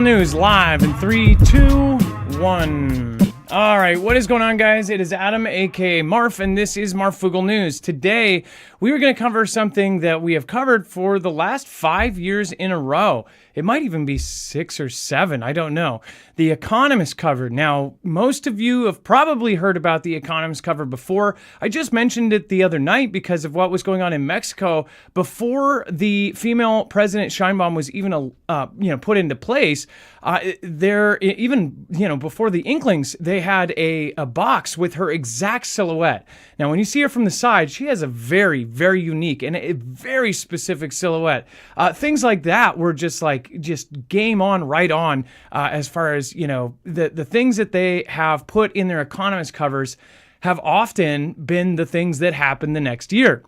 News live in 3, 2, 1. All right, what is going on, guys? It is Adam, aka Marf, and this is Marfoogle News. Today, we are going to cover something that we have covered for the last 5 years in a row. It might even be 6 or 7, I don't know. The Economist cover. Now, most of you have probably heard about the Economist cover before. I just mentioned it the other night because of what was going on in Mexico before the female President Sheinbaum was even, put into place. Before the Inklings, they had a box with her exact silhouette. Now, when you see her from the side, she has a very, very unique and a very specific silhouette. Things like that were just game on, right on, as far as, the things that they have put in their Economist covers have often been the things that happen the next year.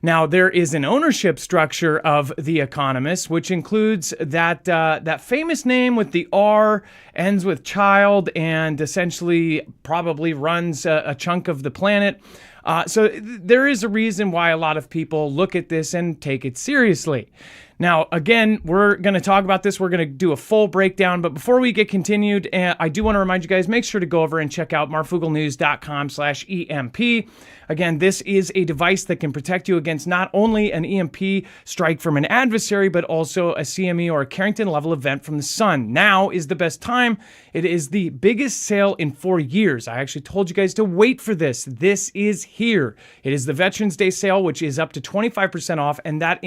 Now, there is an ownership structure of The Economist, which includes that famous name with the R, ends with child, and essentially probably runs a chunk of the planet. So there is a reason why a lot of people look at this and take it seriously. Now, again, we're going to talk about this. We're going to do a full breakdown. But before we get continued, I do want to remind you guys, make sure to go over and check out marfooglenews.com/EMP. Again, this is a device that can protect you against not only an EMP strike from an adversary, but also a CME or a Carrington level event from the sun. Now is the best time. It is the biggest sale in 4 years. I actually told you guys to wait for this. This is here. It is the Veterans Day sale, which is up to 25% off, and that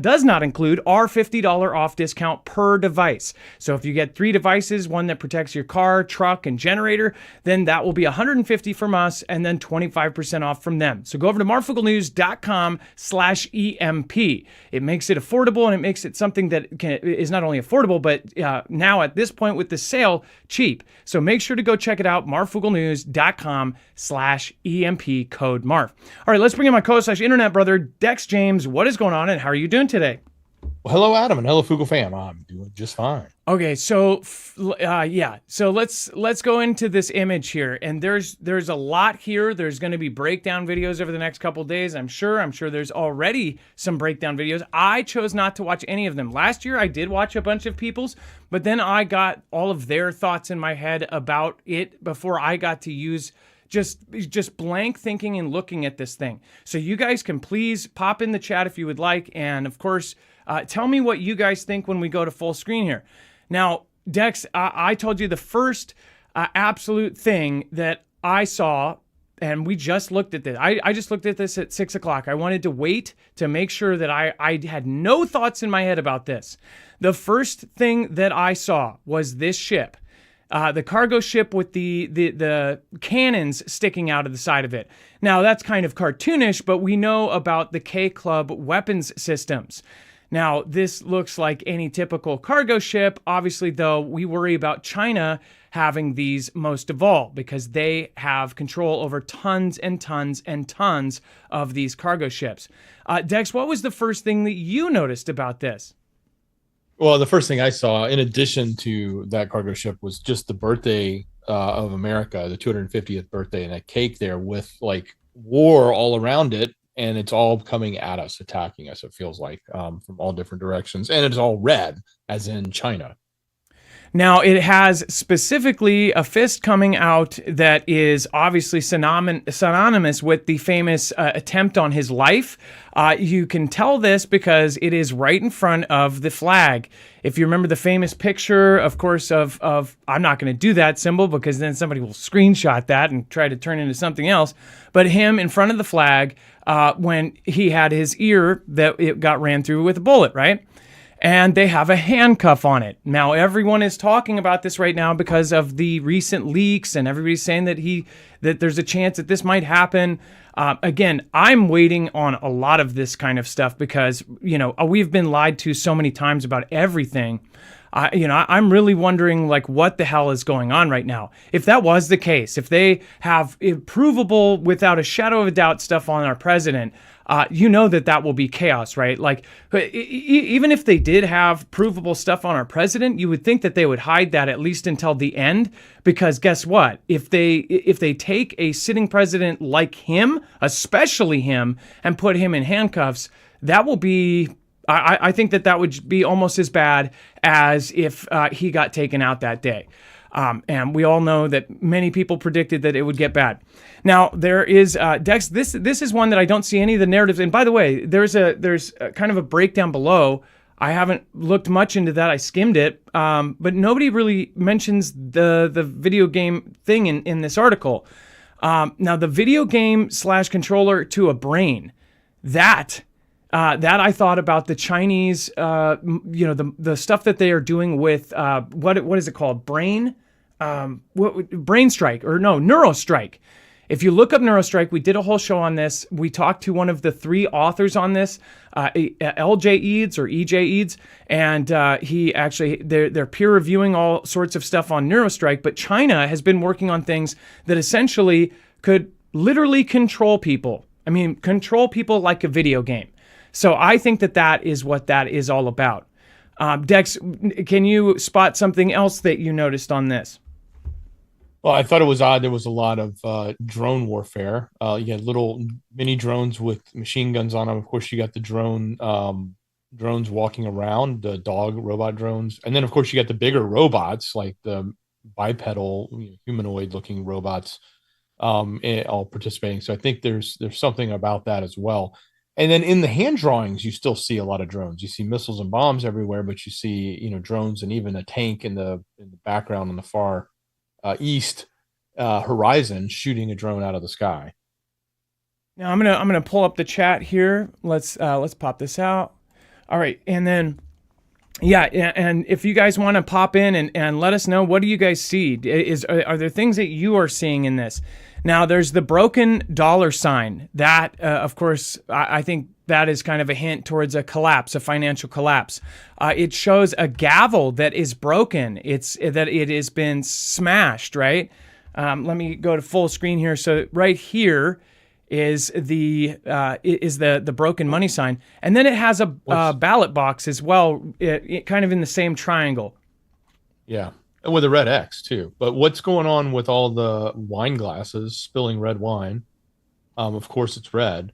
does not include our $50 off discount per device. So if you get 3 devices, one that protects your car, truck, and generator, then that will be $150 from us and then 25% off from them. So go over to marfooglenews.com/EMP. It makes it affordable, and it makes it something that is not only affordable, but now at this point with the sale, cheap. So make sure to go check it out, marfooglenews.com/EMP, code MARF. All right, let's bring in my co-internet brother, Dex James. What is going on, and how are you doing today? Well, hello, Adam, and hello, Foogle fam. I'm doing just fine. Okay, so so let's go into this image here, and there's a lot here. There's going to be breakdown videos over the next couple days. I'm sure there's already some breakdown videos. I chose not to watch any of them. Last year, I did watch a bunch of people's, but then I got all of their thoughts in my head about it before I got to use just blank thinking and looking at this thing. So you guys can please pop in the chat if you would like, and of course, tell me what you guys think when we go to full screen here. Now, Dex, I told you the first absolute thing that I saw, and we just looked at this. I just looked at this at 6 o'clock. I wanted to wait to make sure that I had no thoughts in my head about this. The first thing that I saw was this ship. The cargo ship with the cannons sticking out of the side of it. Now, that's kind of cartoonish, but we know about the K-Club weapons systems. Now, this looks like any typical cargo ship. Obviously, though, we worry about China having these most of all because they have control over tons and tons and tons of these cargo ships. Dex, what was the first thing that you noticed about this? Well, the first thing I saw, in addition to that cargo ship, was just the birthday of America, the 250th birthday, and a cake there with like war all around it. And it's all coming at us, attacking us, it feels like, from all different directions. And it's all red, as in China. Now, it has specifically a fist coming out that is obviously synonymous with the famous attempt on his life. You can tell this because it is right in front of the flag. If you remember the famous picture, of course, of I'm not going to do that symbol because then somebody will screenshot that and try to turn it into something else. But him in front of the flag when he had his ear that it got ran through with a bullet, right? And they have a handcuff on it. Now, everyone is talking about this right now because of the recent leaks, and everybody's saying that there's a chance that this might happen. Again, I'm waiting on a lot of this kind of stuff because, we've been lied to so many times about everything. I'm really wondering, what the hell is going on right now? If that was the case, if they have provable, without a shadow of a doubt, stuff on our president, that will be chaos, right? Even if they did have provable stuff on our president, you would think that they would hide that at least until the end, because guess what? If they take a sitting president like him, especially him, and put him in handcuffs, that will be I think that would be almost as bad as if he got taken out that day. And we all know that many people predicted that it would get bad. Now there is Dex. This is one that I don't see any of the narratives. And by the way, there's kind of a breakdown below. I haven't looked much into that. I skimmed it, but nobody really mentions the video game thing in this article. Now the video game / controller to a brain, that I thought about the Chinese, the stuff that they are doing with what is it called? Brain Strike, or no, Neurostrike. If you look up Neurostrike, we did a whole show on this. We talked to one of the 3 authors on this, LJ Eads or EJ Eads, and he actually, they're peer reviewing all sorts of stuff on Neurostrike, but China has been working on things that essentially could literally control people. I mean, control people like a video game. So I think that is what that is all about. Dex, can you spot something else that you noticed on this? Well, I thought it was odd. There was a lot of drone warfare. You had little mini drones with machine guns on them. Of course, you got the drones walking around, the dog robot drones. And then, of course, you got the bigger robots, like the bipedal, humanoid-looking robots, all participating. So I think there's something about that as well. And then in the hand drawings, you still see a lot of drones. You see missiles and bombs everywhere, but you see, drones and even a tank in the background on the far east horizon shooting a drone out of the sky. Now I'm gonna pull up the chat here. Let's pop this out. All right, and then and if you guys want to pop in and let us know, what do you guys see? Are there things that you are seeing in this? Now there's the broken dollar sign. That of course I think that is kind of a hint towards a collapse, a financial collapse. It shows a gavel that is broken. It has been smashed, right? Let me go to full screen here. So right here is the broken money sign, and then it has a ballot box as well, it kind of in the same triangle. Yeah, and with a red X too. But what's going on with all the wine glasses spilling red wine? Of course, it's red.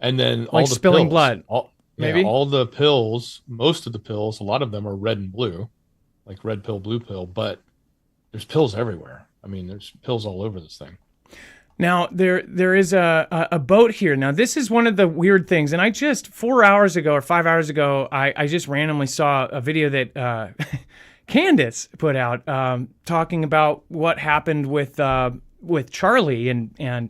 And then like all the spilling pills, blood. Maybe all the pills, most of the pills, a lot of them are red and blue, like red pill, blue pill. But there's pills everywhere. I mean, there's pills all over this thing. Now there is a boat here. Now this is one of the weird things, and I just 4 hours ago or 5 hours ago, I just randomly saw a video that Candace put out talking about what happened with Charlie and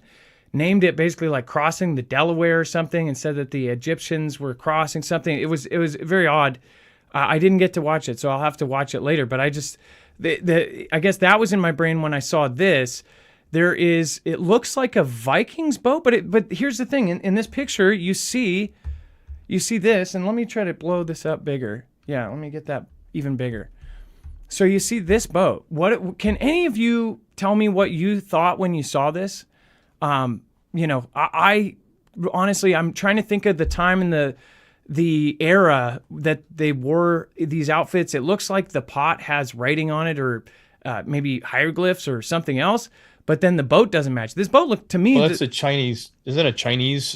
named it basically like crossing the Delaware or something, and said that the Egyptians were crossing something. It was very odd. I didn't get to watch it, so I'll have to watch it later. But I just I guess that was in my brain when I saw this. It looks like a Vikings boat, but here's the thing. In this picture, you see this, and let me try to blow this up bigger. Yeah, let me get that even bigger. So you see this boat. Can any of you tell me what you thought when you saw this? I honestly, I'm trying to think of the time in the era that they wore these outfits. It looks like the pot has writing on it, or maybe hieroglyphs or something else. But then the boat doesn't match. This boat looked to me. Well, that's a Chinese. Isn't it a Chinese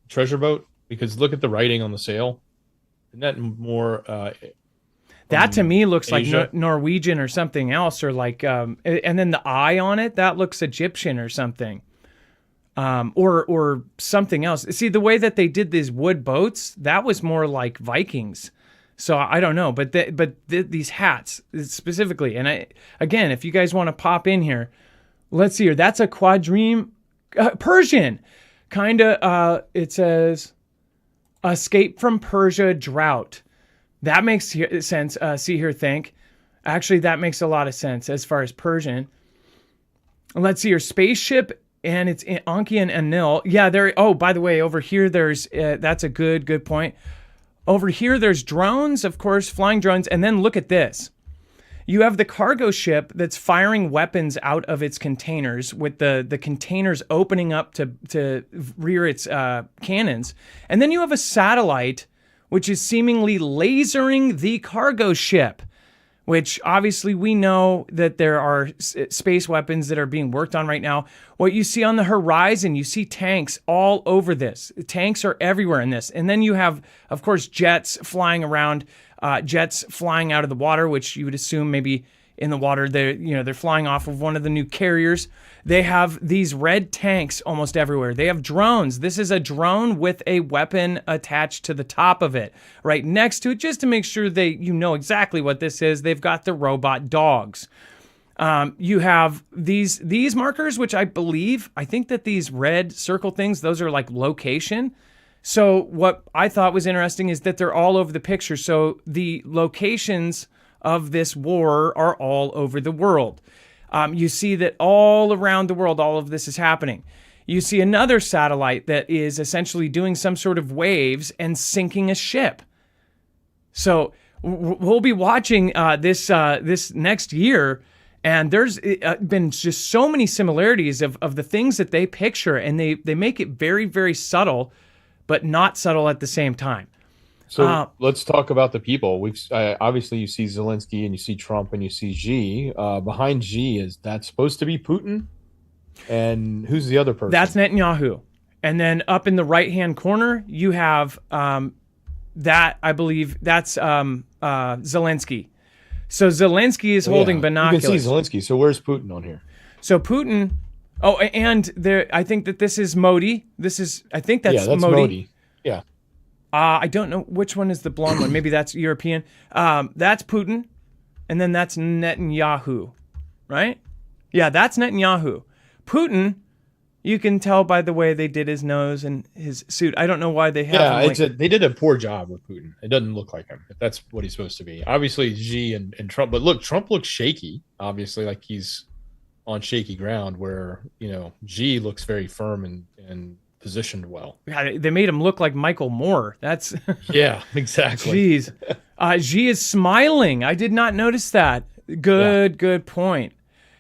treasure boat? Because look at the writing on the sail. Isn't that more? That to me looks Asia? like Norwegian or something else, or like, and then the eye on it, that looks Egyptian or something, or something else. See, the way that they did these wood boats, that was more like Vikings. So I don't know, but these hats specifically, and again, if you guys want to pop in here, let's see here. That's a quadrime, Persian, kind of. It says, "Escape from Persia drought." That makes sense. See here, think. Actually, that makes a lot of sense as far as Persian. Let's see your spaceship, and it's Anki and Anil. Yeah, there. Oh, by the way, over here, there's. That's a good point. Over here, there's drones, of course, flying drones, and then look at this. You have the cargo ship that's firing weapons out of its containers, with the containers opening up to rear its cannons, and then you have a satellite which is seemingly lasering the cargo ship, which obviously we know that there are space weapons that are being worked on right now. What you see on the horizon, you see tanks all over this. Tanks are everywhere in this. And then you have, of course, jets flying around, jets flying out of the water, which you would assume maybe in the water, they're flying off of one of the new carriers. They have these red tanks almost everywhere. They have drones. This is a drone with a weapon attached to the top of it, right next to it, just to make sure you know exactly what this is. They've got the robot dogs. You have these markers, which I think that these red circle things, those are like location. So what I thought was interesting is that they're all over the picture. So the locations of this war are all over the world. You see that all around the world, all of this is happening. You see another satellite that is essentially doing some sort of waves and sinking a ship. So we'll be watching this next year, and there's been just so many similarities of the things that they picture, and they make it very, very subtle, but not subtle at the same time. So let's talk about the people. Obviously you see Zelensky and you see Trump and you see Xi. Behind Xi, is that supposed to be Putin? And who's the other person? That's Netanyahu. And then up in the right-hand corner, you have that, I believe, that's Zelensky. So Zelensky is holding binoculars. You can see Zelensky. So where's Putin on here? So Putin. Oh, and I think that this is Modi. I think that's Modi. Yeah. I don't know which one is the blonde one. Maybe that's European. That's Putin, and then that's Netanyahu, right? Yeah, that's Netanyahu. Putin, you can tell by the way they did his nose and his suit. I don't know why they have. Yeah, they did a poor job with Putin. It doesn't look like him. If that's what he's supposed to be. Obviously, Xi and Trump. But look, Trump looks shaky. Obviously, like he's on shaky ground. Where Xi looks very firm and positioned well. Yeah, they made him look like Michael Moore. That's yeah, exactly. Jeez, Xi is smiling. I did not notice that. Good point.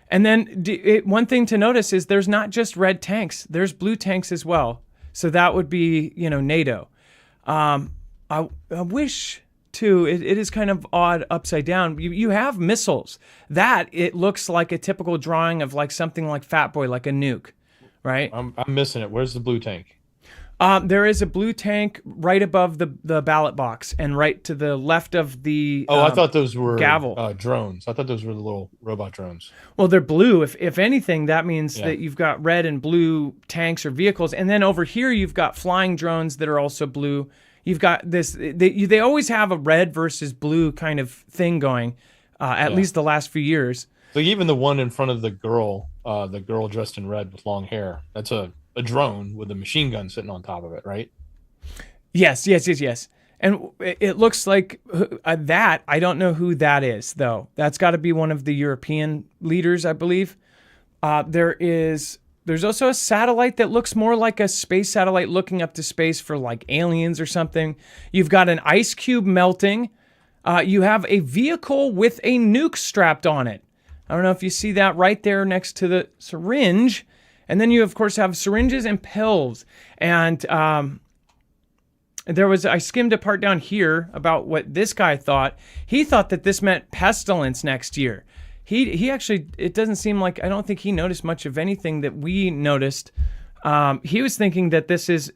And then one thing to notice is there's not just red tanks. There's blue tanks as well. So that would be NATO. I wish too. It is kind of odd upside down. You have missiles. That it looks like a typical drawing of like something like Fat Boy, like a nuke. Right, I'm missing it. Where's the blue tank? There is a blue tank right above the ballot box and right to the left of the. I thought those were gavel drones. I thought those were the little robot drones. Well, they're blue. If anything, that means that you've got red and blue tanks or vehicles, and then over here you've got flying drones that are also blue. You've got this. They always have a red versus blue kind of thing going, at least the last few years. So even the one in front of the girl dressed in red with long hair, that's a drone with a machine gun sitting on top of it, right? Yes. And it looks like that. I don't know who that is, though. That's got to be one of the European leaders, I believe. There's also a satellite that looks more like a space satellite looking up to space for like aliens or something. You've got an ice cube melting. You have a vehicle with a nuke strapped on it. I don't know if you see that right there next to the syringe. And then you, of course, have syringes and pills. And I skimmed a part down here about what this guy thought. He thought that this meant pestilence next year. He actually, it doesn't seem like, I don't think he noticed much of anything that we noticed. He was thinking that this is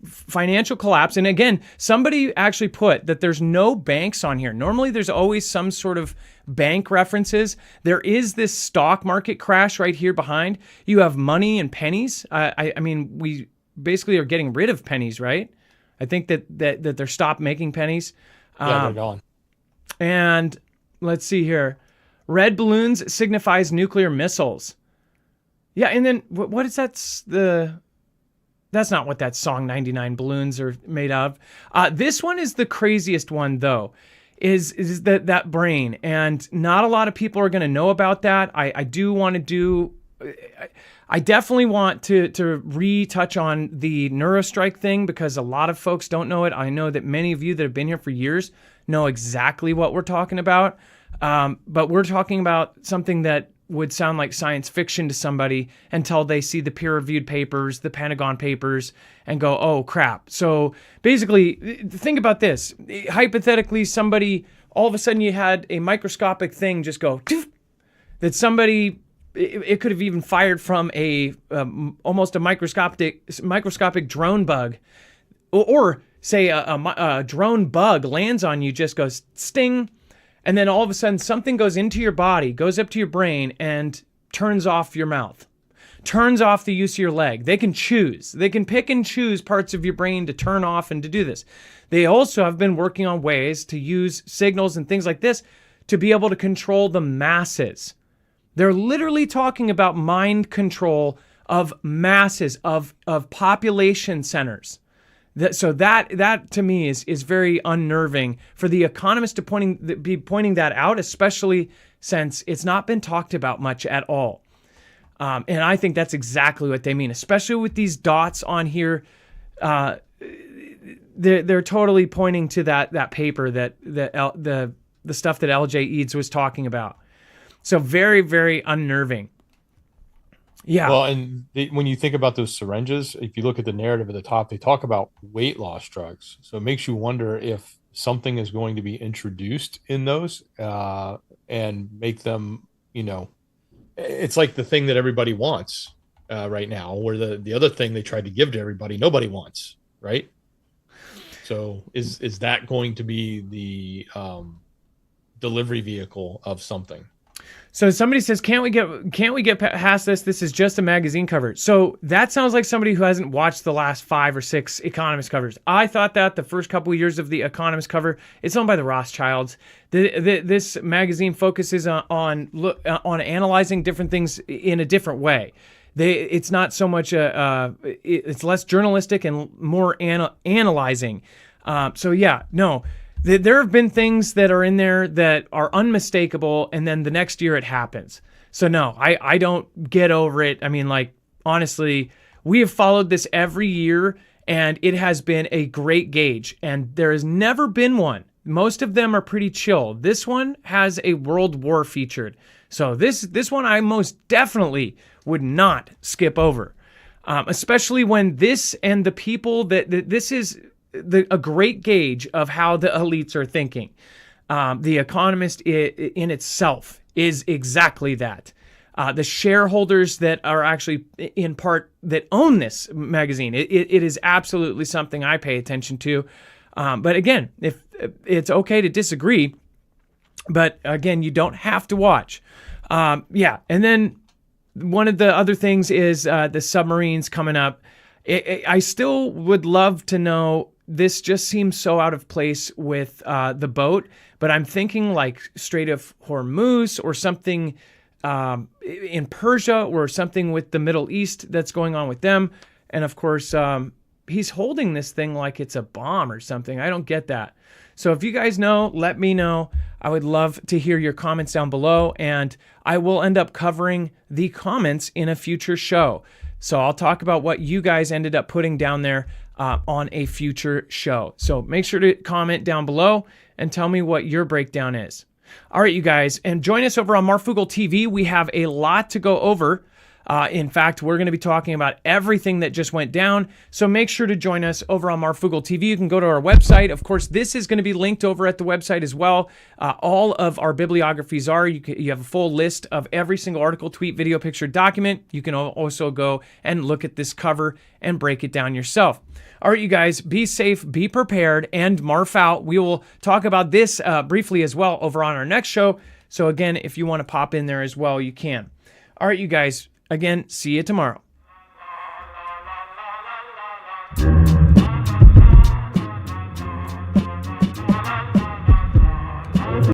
financial collapse. And again, somebody actually put that there's no banks on here. Normally, there's always some sort of bank references. There is this stock market crash right here behind. You have money and pennies. I mean, we basically are getting rid of pennies, right? I think that they're stopped making pennies. They're gone. And let's see here. Red balloons signifies nuclear missiles. Yeah, and then what is that? That's not what that song 99 balloons are made of. This one is the craziest one, though, is that brain. And not a lot of people are going to know about that. I definitely want to retouch on the Neurostrike thing because a lot of folks don't know it. I know that many of you that have been here for years know exactly what we're talking about. But we're talking about something that would sound like science fiction to somebody until they see the peer-reviewed papers, the Pentagon papers, and go, oh, crap. So basically, think about this. Hypothetically, somebody all of a sudden you had a microscopic thing just go, that somebody, it could have even fired from a almost a microscopic drone bug, or say a drone bug lands on you, just goes sting, and then all of a sudden something goes into your body, goes up to your brain, and turns off your mouth, turns off the use of your leg. They can choose. They can pick and choose parts of your brain to turn off and to do this. They also have been working on ways to use signals and things like this to be able to control the masses. They're literally talking about mind control of masses, of population centers. So that to me is very unnerving for the Economist to be pointing that out, especially since it's not been talked about much at all. And I think that's exactly what they mean, especially with these dots on here. They're totally pointing to that paper that the stuff that LJ Eads was talking about. So very, very unnerving. Yeah. Well, and when you think about those syringes, if you look at the narrative at the top, they talk about weight loss drugs. So it makes you wonder if something is going to be introduced in those and make them, it's like the thing that everybody wants right now, where the other thing they tried to give to everybody, nobody wants, right? So is that going to be the delivery vehicle of something? So somebody says, can't we get past this? This is just a magazine cover. So that sounds like somebody who hasn't watched the last 5 or 6 Economist covers. I thought that the first couple of years of the Economist cover, it's owned by the Rothschilds. This magazine focuses on analyzing different things in a different way. It's not so much it's less journalistic and more analyzing. So yeah, no. There have been things that are in there that are unmistakable, and then the next year it happens. So no, I don't get over it. I mean, like, honestly, we have followed this every year, and it has been a great gauge, and there has never been one. Most of them are pretty chill. This one has a world war featured. So this one I most definitely would not skip over, especially when this and the people that this is a great gauge of how the elites are thinking. The Economist in itself is exactly that. The shareholders that are actually in part that own this magazine, it is absolutely something I pay attention to. But again, if it's okay to disagree, but again, you don't have to watch. Yeah, and then one of the other things is the submarines coming up. I still would love to know. This just seems so out of place with the boat, but I'm thinking like Strait of Hormuz or something in Persia or something with the Middle East that's going on with them. And of course, he's holding this thing like it's a bomb or something. I don't get that. So if you guys know, let me know. I would love to hear your comments down below, and I will end up covering the comments in a future show. So I'll talk about what you guys ended up putting down there on a future show. So make sure to comment down below and tell me what your breakdown is. All right, you guys, and join us over on Marfoogle TV. We have a lot to go over. In fact, we're going to be talking about everything that just went down. So make sure to join us over on Marfoogle TV. You can go to our website. Of course, this is going to be linked over at the website as well. All of our bibliographies are. You have a full list of every single article, tweet, video, picture, document. You can also go and look at this cover and break it down yourself. All right, you guys, be safe, be prepared, and Marf out. We will talk about this briefly as well over on our next show. So again, if you want to pop in there as well, you can. All right, you guys. Again, see you tomorrow.